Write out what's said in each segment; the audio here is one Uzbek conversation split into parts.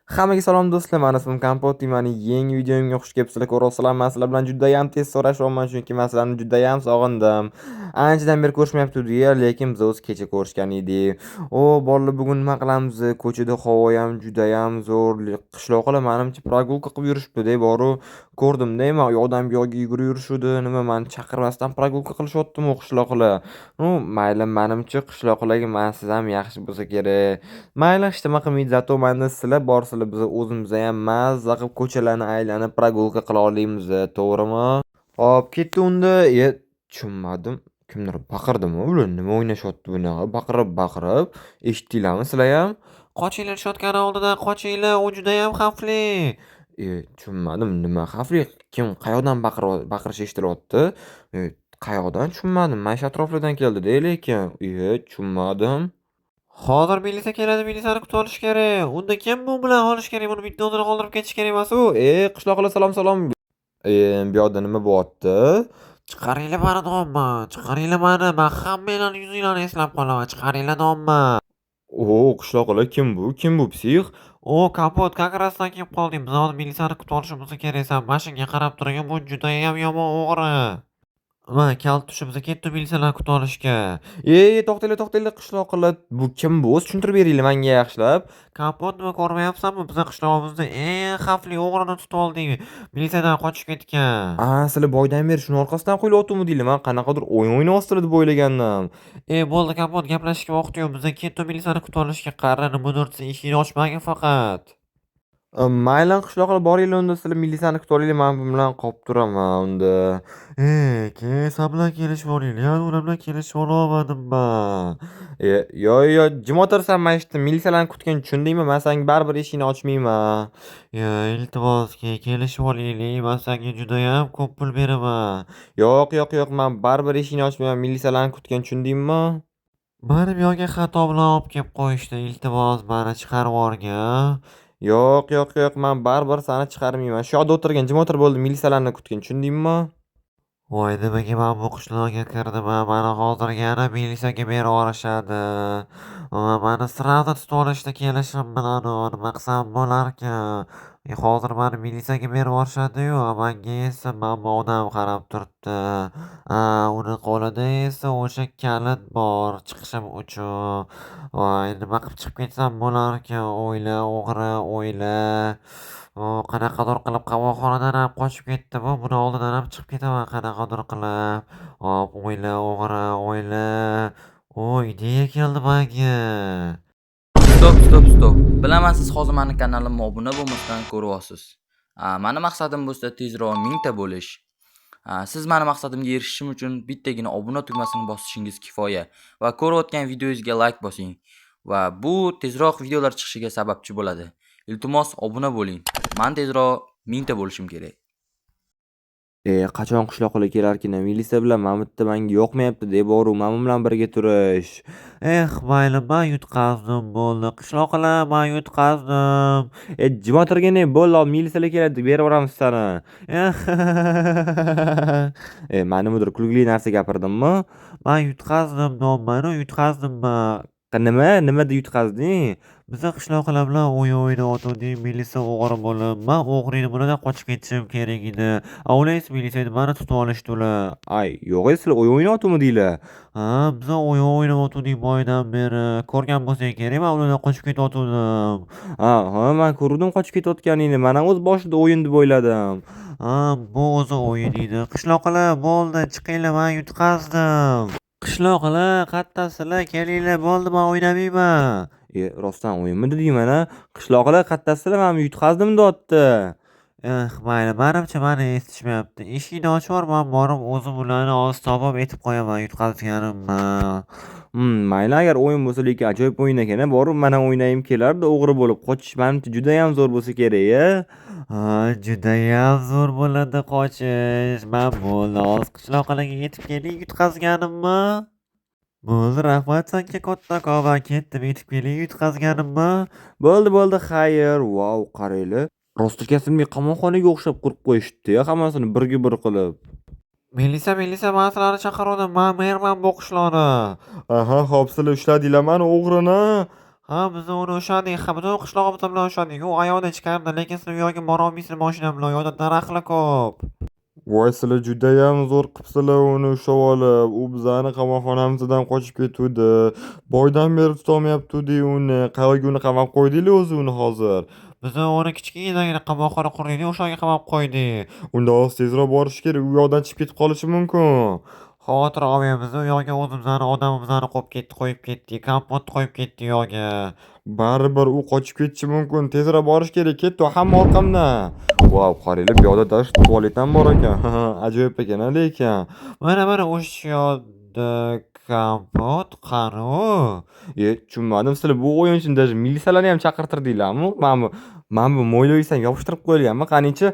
Hammaga salom do'stlar, men ismim Kompot. Mening yangi videomga xush kelibsizlar. Ko'rasizlar, men sizlar bilan juda ham tez so'rashyapman, chunki men sizlarni juda ham sog'indim. Anchadan beri ko'rishmayapti-ya, lekin biz o'zi kecha ko'rishgan edik. Bolalar, bugun nima qilamiz? Ko'chada havo ham juda ham zo'r. Qishloqlar menimcha прогулка qilib yurishibdi-da, boru ko'rdim-da, men u yoqdan bu yoqqa yugurib yurishudi. Nima, meni chaqirmasdan прогулка qilishyaptimi qishloqlar? Mayli, menimcha qishloqlarga mensiz ham yaxshi bo'lsa kerak. Mayli, hech nima qilmaydi, zato manda sizlar borsizlar, biz o'zimizda ham mazza qilib ko'chalarni aylanib прогулка qila olamiz, to'g'rimi? Hop, ketdi unda. Tushunmadim. Kimdir baqirdimi? Ular nima o'ynashyapti bunaqa? Baqirib, eshitdinglarmi sizlar ham? Qochinglar, shotgani oldidan qochinglar, u juda ham xavfli. Tushunmadim, nima xavfli? Kim qayoqdan baqirish eshitilyapti? Qayoqdan tushunmadim. Mana shu atroflardan keldi-da, lekin. Tushunmadim. Hozir militsiya keladi, militsiyani kutib olish kerak. Unda kim bu bilan olish kerak? Buni bitta o'zini qoldirib ketish kerak emas-u. Qishloqlar salom. Bu yoqda nima bo'lyapti? Chiqaringlar mani domma, chiqaringlar mani. Men hammanglarning yuzinglarni eslab qolaman. Chiqaringlar domma. Qishloqlar kim bu psix? Kapot, как rasdan kelib qolding. Biz hozir militsiyani kutib olishimiz kerak. Sen mashinga qarab turgan, bu juda ham yomon o'g'ri. Kalt tushibsa ketdi milisiyalar kutib olishga. To'xtanglar, qishloqlar. Bu kim bu? O'zi tushuntirib beringlar menga yaxshilab. Kapot, nima ko'rmayapsanmi? Bizning qishlog'imizda eng xavfli o'g'rini tutib oldik. Militsiyadan qochib ketgan. Sizlar boydan beri shuni orqasidan qo'ylayaptimi deylar. Men qanaqadir o'yin o'ynayapsizlar deb o'ylagandim. Bo'ldi Kapot, gaplashishga vaqt yo'q. Biz ketdi militsiyani kutib olishga. Qara, nima dursa eshikni ochmagin faqat. Mayli, qishloqlar boringlar, unda sizlar militsiyani kutib olinglar, men bu bilan qolib turaman unda. Sen bilan kelishib olinglar, ular bilan kelishib ololmadim men. Yo, jim o'tirsan, men eshitdim, militsiyalarni kutgan tushundingmi? Men senga baribir eshikni ochmayman. Iltimos, kelishib olinglar, men senga juda ham ko'p pul beraman. Yo'q, men baribir eshikni ochmayman, militsiyalarni kutgan tushundingmi? Mani bu yoqqa xato bilan olib kelib qo'yishdi. Iltimos, mani chiqarib yuborgin. Yo'q, men baribir seni chiqarmayman. Shu yoqda o'tirgan, jim o'tir bo'ldi, militsiyalarni kutgin, tushundingmi? Voy, nimaga men bu qishloqqa kirdim? Mani hozir yana militsiyaga berib yuborishadi. Mani sразу tutib olishda kelishim bilan nima qilsam bo'larkan? Hozir mani militsiyaga berib yuborishadi-yu, menga esa mana odam qarab turibdi. Uni qo'lida esa o'sha kalit bor chiqishim uchun. Voy, nima qilib chiqib ketsam bo'larkan? O'yla, o'g'ri, o'yla. Qanaqadir qilib qamoqxonadan ham qochib ketdi bu. Buni oldidan ham chiqib ketaman qanaqadir qilib. Hop, o'yla, o'g'ri, o'yla. Ideya keldi menga. Stop. Bilaman, siz hozir meni kanalimga obuna bo'lmasdan ko'ryapsiz. Meni maqsadim bo'lsa tezroq 1000 ta bo'lish. Siz meni maqsadimga erishishim uchun bittagina obuna tugmasini bosishingiz kifoya va ko'rayotgan videoyingizga like bosing va bu tezroq videolar chiqishiga sababchi bo'ladi. Iltimos obuna bo'ling. Men tezroq 1000 ta bo'lishim kerak. Qachon qishloqlar kelarkin, militsiya bilan bitta menga yoqmayapti deb boru men bilan birga turish. Mayli, men yutqazdim, bo'ldi. Qishloqlar, men yutqazdim. Jim o'tirgin, bo'ldi, militsiyalar keladi, berib yuboramiz seni. Men nimadir kulgili narsa gapirdimmi? Men yutqazdim, domani yutqazdim men. Nimada yutqazding? Biza qishloqlar bilan o'yin o'ynayotgandik, militsiya o'g'ri bo'lib, men o'g'rini buradan qochib ketishim kerak edi. Ular esa militsiyani meni tutib olishdi ular. Yo'q, sizlar o'yin o'ynayotganmi deylar? Biza o'yin o'ynayotgandik boydan beri. Ko'rgan bo'lsang kerak, men ulardan qochib ketayotgandim. Men ko'rdim qochib ketayotganingni. Men ham o'z boshida o'yin deb o'yladim. Bu o'zi o'yin edi. Qishloqlar, bo'ldi, chiqinglar, men yutqazdim. Qishloqlar, qattasizlar, kelinglar, bo'ldi, men o'ynamayman. Rostdan o'yinmi deyman-a? Qishloqlar, qattasizlar, men yutqazdim deyapti. Mayli, menimcha meni eshitishmayapti. Eshikni ochib yubor, men borib o'zim ularni oz-tobib etib qo'yaman yutqazganimni. Mayli, agar o'yin bo'lsa, lekin ajoyib o'yin ekan, borib men ham o'ynayim kelardi, o'g'ri bo'lib qochish menimcha juda ham zo'r bo'lsa kerak-a. Juda ham zo'r bo'ladi qochish. Men bo'ldi, hozir qishloqlarga yetib keling, yutqazganimmi? Bo'ldi, rahmat senga kattakon, men ketdim, yetib keling, yutqazganimmi? Bo'ldi, xayr. Vau, qaranglar. Rostakasini qamoqxonaga o'xshab qurib qo'yishdi-ya, hammasini birga bir qilib. Militsiya, men sizlarni chaqiruvdim. Men merman bu qishloqni. Xo'p, sizlar ushladinglar mani o'g'rini. Ha, biz uni o'shandik, butun qishlog'imiz bilan o'shandik. U ayolni chiqardi, lekin siz u yoqqa borolmaysizlar mashina bilan. U yoqda daraxtlar ko'p. Voy sizlar judayam zo'r qilibsizlar uni ushlab olib. U bizani qamoqxonamizdan qochib ketuvdi. Boydan beri tutolmayapti uni. Qayerga uni qamab qo'ydinglar o'zi uni hozir? Biz uni kichkinagina qamoqxona qurdik, o'sha yerga qamab qo'ydik. Unda hozir tezroq borish kerak. U yoqdan chiqib ketib qolishi mumkin. Xavotir olmaymiz. U yoqqa o'zimizni odamimizni qo'yib ketdik. Kompot qo'yib ketdi u yoqqa. Baribir u qochib ketishi mumkin. Tezroq borish kerak. Ketdi hamma orqamdan. Vau, qaranglar, bu yoqda dasht tualet ham bor ekan. Ajoyib ekan lekin. Mana o'sha yoqda kompot qani? Tushunmadim. Sizlar bu o'yin uchun даже militsiyalarni ham chaqirtirdinglarmi? Mana bu mo'ylovisdan yopishtirib qo'yilganmi? Qanichi?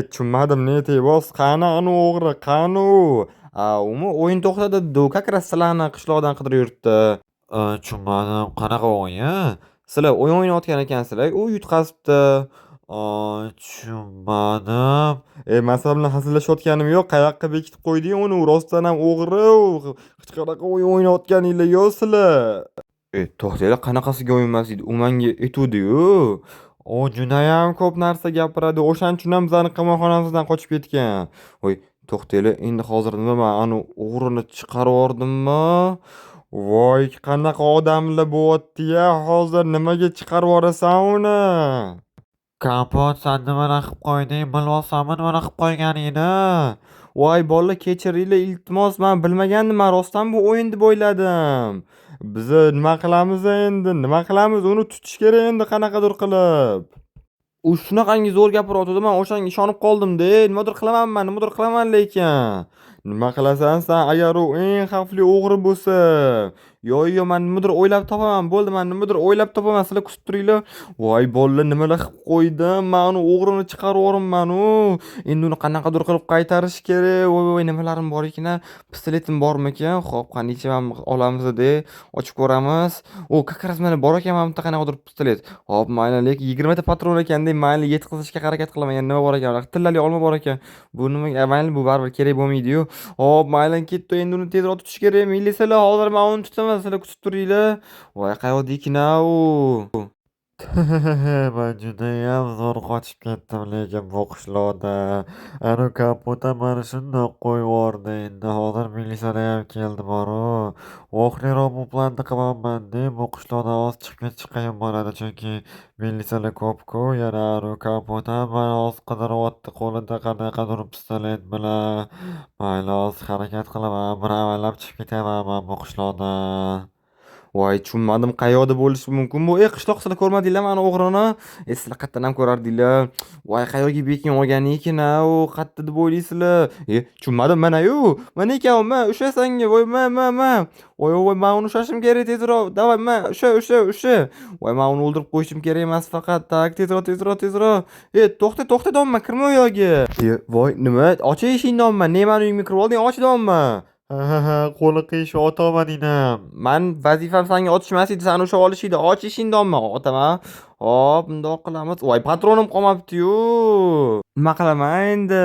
Tushunmadim. Ne teboz? Qani anu o'g'ri? Qani u? Umi o'yin to'xtadi. Как раз sizlarni qishloqdan qidirib yuribdi. Tushunmadim. Qanaqa o'yin? Sizlar o'yin o'ynayotgan ekansizlar. U yutqazibdi. Tushunmadim. Men sizlar bilan hazillashayotganim yo'q. Qayoqqa bekitib qo'yding uni? U rostdan ham o'g'ri. Hech qanaqa o'yin o'ynayotganinglar yo'q sizlar. To'xtanglar, qanaqasiga o'yin emas edi? U menga aytuvdi-yu. U judayam ko'p narsa gapiradi. O'shaning uchun ham bizani qamoqxonamizdan qochib ketgan. Voy, to'xtanglar, endi hozir nima men ani o'g'rini chiqarib yubordimmi? Voy, qanaqa odamlar bo'lyapti-ya? Hozir nimaga chiqarib yuborasan uni? Kompot, sen nimalar qilib qo'yding? Bilmasam nimalar qilib qo'yganingni? Voy bolalar, kechiringlar iltimos, men bilmagandim. Men rostdan bu o'yin deb o'yladim. Biz nima qilamiz endi? Nima qilamiz? Uni tutish kerak endi qanaqadir qilib. U shunaqangi zo'r gapiryotdi, men o'shanga ishonib qoldim-da. Nimadir qilaman lekin. Nima qilasan sen agar u eng xavfli o'g'ri bo'lsa? Yo'q, men nimadir o'ylab topaman. Bo'ldi, men nimadir o'ylab topaman. Sizlar kutib turinglar. Voy bolalar, nimalar qilib qo'ydim? Men uni o'g'rini chiqarib yuborman u. Endi uni qanaqadir qilib qaytarish kerak. Voy, nimalarim bor ekan? Pistoletim bormikan? Xo'p, qancha ham olamiz-da? Ochib ko'ramiz. Как раз mana bor ekan mana bitta qanaqadir pistolet. Xo'p, mayli, lekin 20 ta patron ekanda, mayli yetkazishga harakat qilaman. Yani nima bor ekan? Tillali olma bor ekan. Bu nima? Mayli, bu baribir kerak bo'lmaydi-yu. Xo'p, mayli, ketdi. Endi uni tezroq tutish kerak. Militsiyalar hozir men uni tutaman. Sizlar kutib turinglar. Voy, qayoqda ekan u? Men judayam zo'r qochib ketdim, lekin bu qishloqda anu kompotda meni shundoq qo'yib yubordi. Endi hozir militsiyalar ham keldi boru. Oxirroq bu planni qilaman-da, bu qishloqdan hozir chiqib ketish qiyin bo'ladi, chunki militsiyalar ko'p-ku. Yana anu kompot ham meni hozir qidiryapti, qo'lida qanaqadir pistolet bilan. Mayli, hozir harakat qilaman, bir amallab chiqib ketaman men bu qishloqdan. Voy, tushunmadim, qayoqda bo'lishi mumkin bu? Qishloq, sizlar ko'rmadinglarmi ani o'g'rini? Sizlar qayerdan ham ko'rardinglar. Voy, qayoqga bekin olgan ekan u? Qayerda deb o'ylaysizlar? Tushunmadim, mana-yu. Mana ekan u, men ushlasanga. Voy, men. Voy, men uni ushlashim kerak tezroq. Davay, men usha. Voy, men uni o'ldirib qo'yishim kerak emas faqat. Tak, tezroq. To'xta, domma, kirma u yoqqa. Voy, nima? Och eshikni, domma. Ne meni uyimga kirib olding? Och, domma. Ha, qo'li qiyishi otaman inam. Men vazifam senga otishmas edi, seni ushlab olish edi. Och eshikni, domma. Otaman. Hop, bundoq qilamiz. Voy, patronim qolmabdi-yu. Nima qilaman endi?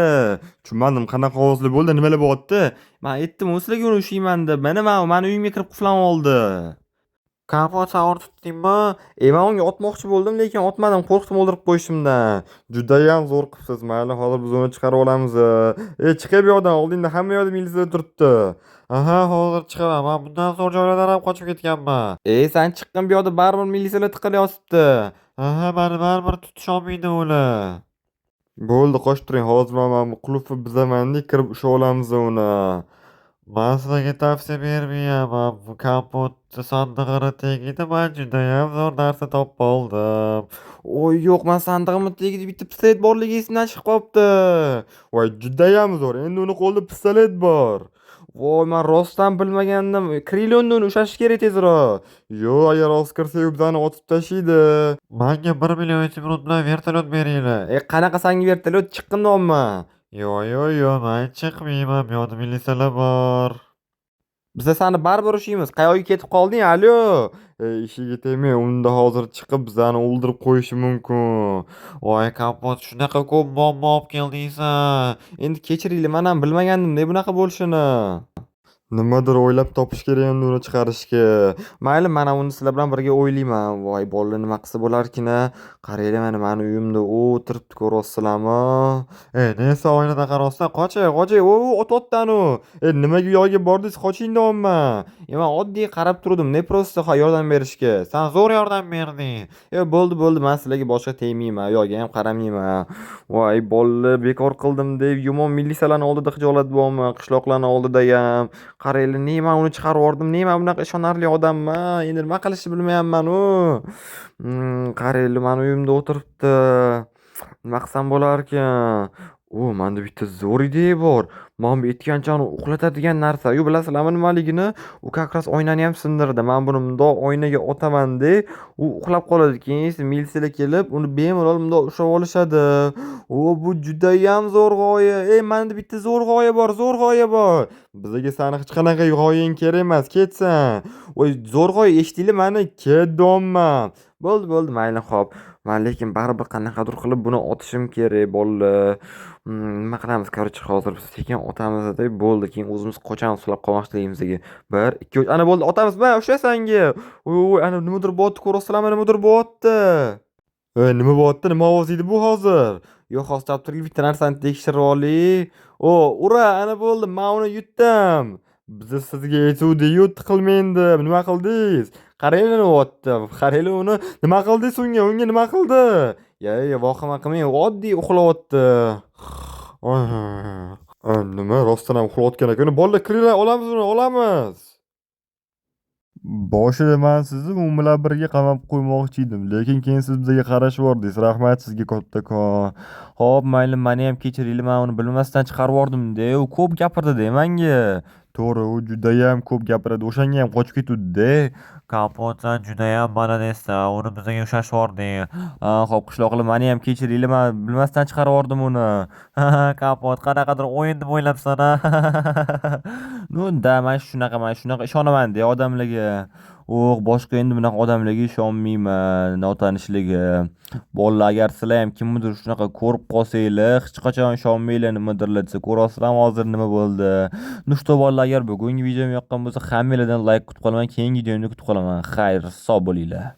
Tushunmadim, qanaqa ovozli bo'ldi, nimalar bo'lyapti? Men aytdim-ku sizlarga uni ushlayman deb. Mana meni uyimga kirib quflan oldi. Kompot, sen uni tutdingmi? Men unga otmoqchi bo'ldim, lekin otmadim, qo'rqdim o'ldirib qo'yishimdan. Judayam zo'r qilibsiz. Mayli, hozir biz uni chiqarib olamiz. Chiqib bu yoqdan, oldingda hamma yoqda militsiya turibdi. Aha, hozir chiqaman. Men bundan zo'r joylardan ham qochib ketganman. Sen chiqqin, bu yoqda baribir militsiyalar tiqilyotibdi. Aha, meni baribir tutisholmaydi ular. Bo'ldi, qochib turing. Hozir men bu qulfni bizaman-da, kirib ushlab olamiz uni. Men sizlarga tavsiya bermayman. Bu kompotni sandig'ini tagida men judayam zo'r narsa topib oldim. Voy, yo'q, men sandig'imni tagida bitta pistolet borligi esimdan chiqib qolibdi. Voy, judayam zo'r. Endi uni qo'lida pistolet bor. Voy, men rostdan bilmagandim. Kiringlar, uni ushlash kerak tezroq. Yo'q, agar hozir kirsak, bizani otib tashlaydi. Menga 1 million minut bilan vertolyot beringlar. Qanaqa senga vertolyot? Chiqqinmi? Yo'q, men chiqmayman. Bu yerda militsiyalar bor. Biz seni baribir ushlaymiz. Qayoqqa ketib qolding? Alo. Ishiga tegmay, unda hozir chiqib bizani o'ldirib qo'yishi mumkin. Voy, kompot, shunaqa ko'p bomba olib keldingsan. Endi kechiringlar, men ham bilmagandim-da bunaqa bo'lishini. Nimadir o'ylab topish kerak endi uni chiqarishga. Mayli, mana uni sizlar bilan birga o'ylayman. Voy, bolalar nima qilsa bo'larkin-a? Qaranglar, mana mani uyimda o'tiribdi, ko'ryapsizlarmi? Nesa oynadan qarabsan, qochay, O'tyapti u. Nimaga u yoqqa bordingiz? Qoching deyapman. Men oddiy qarab turdim, ne prosta yordam berishga. sen zo'r yordam berding. Bo'ldi, men sizlarga boshqa tegmayman, yo'g'a ham qaramayman. Voy, bolalar, bekor qildim deb yomon militsiyalarning oldida xijolat bo'laman, qishloqlarning oldida ham. Qaranglar, men uni chiqarib yubordim, men bunaqa ishonarli odamman. Endi nima qilishni bilmayapman u. Qaranglar, mani uyimda o'tiribdi. Nima qilsam bo'larkan? Menda bitta zo'r ideya bor. Mana bu aytganchani uxlatadigan narsa. Bilasizlarmi nimaligini? U как раз oynani ham sindirdi. Men buni bundoq oynaga otaman-da, u uxlab qoladi. Keyin militsiyalar kelib, uni bemalol bundoq ushlab olishadi. Bu judayam zo'r g'oya. Menda bitta zo'r g'oya bor. Bizga sani hech qanaqa g'oyang kerak emas, ketsan. Zo'r g'oya eshitinglar, mani kedonman. Bo'ldi, mayli, xo'p. Men lekin baribir qanaqadir qilib buni otishim kerak, bolalar. Nima qilamiz? Короче, hozir biz sekin otamiz-da, bo'ldi. Keyin o'zimiz qochamiz uxlab qolmoqchiligimizga. 1, 2, 3. Ana bo'ldi, otamiz. Mana ushlashanga. Ana nimadir bo'lyapti, ko'ryapsizlarmi? Nimadir bo'lyapti. Nima bo'lyapti? Nima ovoz edi bu hozir? Yo'q, hozir turib bitta narsani tekshirib olaylik. Ura, ana bo'ldi. Men uni yutdim. Biz sizga aytuvdik-yu, tiqilmaydi. Nima qildingiz? Qaranglar nima bo'lyapti. Qaranglar uni nima qildingiz unga? Unga nima qildi? Vahima qilmang, oddiy uxlayapti. Nima, rostdan ham uxlayotgan ekan. Bolalar, kiringlar, olamiz. Boshida men sizni u bilan birga qamab qo'ymoqchi edim, lekin keyin siz bizga qarashib yordingiz. Rahmat sizga kattakon. Xo'p, mayli, meni ham kechiringlar. Men uni bilmasdan chiqarib yubordim-da. U ko'p gapirdi-da menga. To'g'ri, u judayam ko'p gapiradi. O'shanga ham qochib ketuvdi-da. Kapot, sen judayam bananesa, uni bizga ushlashib yording. Xo'p, qishloqlar, meni ham kechiringlar. Men bilmasdan chiqarib yubordim uni. Kapot, qanaqadir o'yin deb o'ylabsan-a? Men shunaqa ishonaman-da odamlarga. Boshqa endi bunaqa odamlarga ishonmayman, notanishlarga. Bolalar, agar sizlar ham kimnidir shunaqa ko'rib qolsanglar, hech qachon ishonmanglar, nimadirlar desa. Ko'ryapsizlarmi hozir nima bo'ldi? Что, bolalar, agar bugungi videom yoqqan bo'lsa, hammanglardan like kutib qolaman, keyingi videomni kutib qolaman. Xayr, sog' bo'linglar.